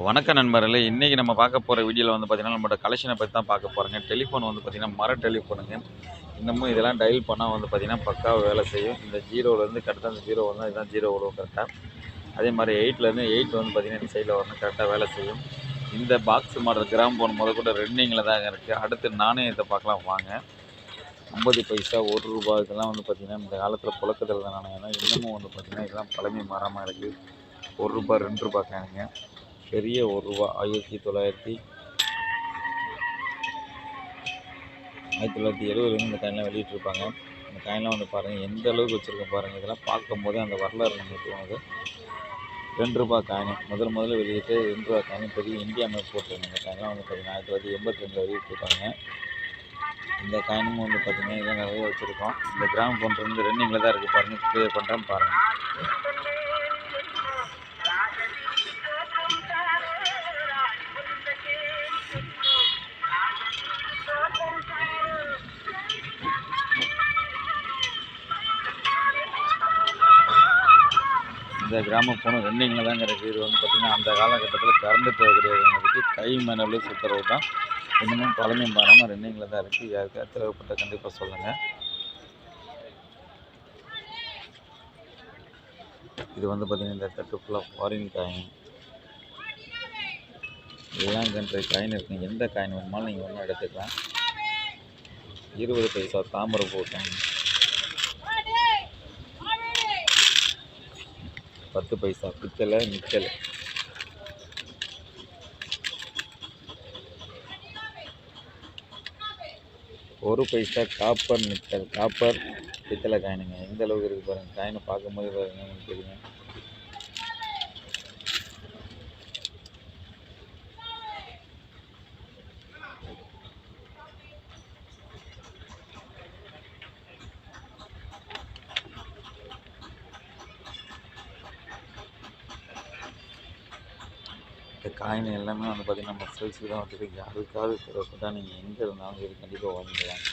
வணக்கம் நண்பர்களே, இன்றைக்கி நம்ம பார்க்க போகிற வீடியோவில் வந்து பார்த்திங்கன்னா நம்மளோட கலெக்ஷனை பற்றி தான் பார்க்க போகிறோங்க. டெலிஃபோன் வந்து பார்த்திங்கன்னா மர டெலிஃபோனுங்க. இன்னமும் இதெல்லாம் டயல் பண்ணால் வந்து பார்த்திங்கன்னா பக்காவாக வேலை செய்யும். இந்த ஜீரோலேருந்து கரெக்டாக அந்த ஜீரோ வரணும், இதுதான் ஜீரோ வரும் கரெக்டாக. அதே மாதிரி 8லேருந்து 8 வந்து பார்த்திங்கன்னா இந்த சைடில் வரணும், கரெக்டாக வேலை செய்யும். இந்த பாக்ஸ் மாடல் கிராம் ஃபோன் முதற்கொண்டு ரெண்டிங்கில் தாங்க இருக்குது. அடுத்து நாணயத்தை பார்க்கலாம் வாங்க. 50 பைசா, ₹1 இதெல்லாம் வந்து பார்த்திங்கன்னா இந்த காலத்தில் புழக்கத்தில் தான் நாணயம். இன்னமும் வந்து பார்த்திங்கன்னா இதெல்லாம் பழமை மரமாக இருக்குது. ₹1 ₹2 காயினுங்க. பெரிய ₹1 1970 இந்த காயின்லாம் வெளியிட்டிருப்பாங்க. இந்த காயின்லாம் வந்து பாருங்கள் எந்த அளவுக்கு வச்சுருக்கோம் பாருங்கள். இதெல்லாம் பார்க்கும்போதே அந்த வரலாறு நமக்கு தோணுது. ₹2 காயின் முதல்ல வெளியிட்டு ₹2 காயின் பெரிய இந்தியா மேப் போட்டிருக்காங்க. இந்த காயின்லாம் வந்து பார்த்திங்கன்னா 1982 வெளியிட்டிருப்பாங்க. இந்த காயினும் வந்து பார்த்திங்கன்னா இதெல்லாம் நிறைய வச்சுருக்கோம். இந்த கிராம் ஃபோன் வந்து ரன்னிங்கில் தான் இருக்குது பாருங்கள். கிளியர் பண்ணுறேன் பாருங்கள். இந்த கிராம ஃபோனும் ரெண்டிங்கில் தாங்க இருக்குது. இது வந்து பார்த்திங்கன்னா அந்த காலகட்டத்தில் கரண்டு தேவை கிடையாது. எங்களுக்கு கை மேனவர்களே சுற்றுறது தான். இன்னமும் பழமை மாறாமல் ரெண்டிங்கில் தான் இருக்குது. யாருக்காவது தேவைப்பட்ட கண்டிப்பாக சொல்லுங்கள். இது வந்து பார்த்திங்கன்னா இந்த தட்டு ஃபுல்லாக ஃபாரின் காயின், எல்லாம் கண்ட்ரி காயின் இருக்குங்க. எந்த காயின் வேணுமாலும் நீங்கள் ஒன்றும் எடுத்துக்கலாம். 20 பைசா தாமரைப்பூ காயின், 10 பைசா பித்தளை நிக்கல், 1 பைசா காப்பர் நிக்கல், காப்பர் பித்தளை காயினுங்க. எந்த அளவுக்கு இருக்குது பாருங்கள். காயினை பார்க்கும்போது பாருங்கள் உங்களுக்கு தெரியும். இந்த காயின் எல்லாமே வந்து பார்த்திங்கன்னா நம்ம சேல்ஸுக்கு தான் வந்துருக்கு. யாருக்காவது தேவைப்பட்டால் நீங்கள் எங்கே இருந்தாலும் சரி கண்டிப்பாக வாங்கிக்கலாம்.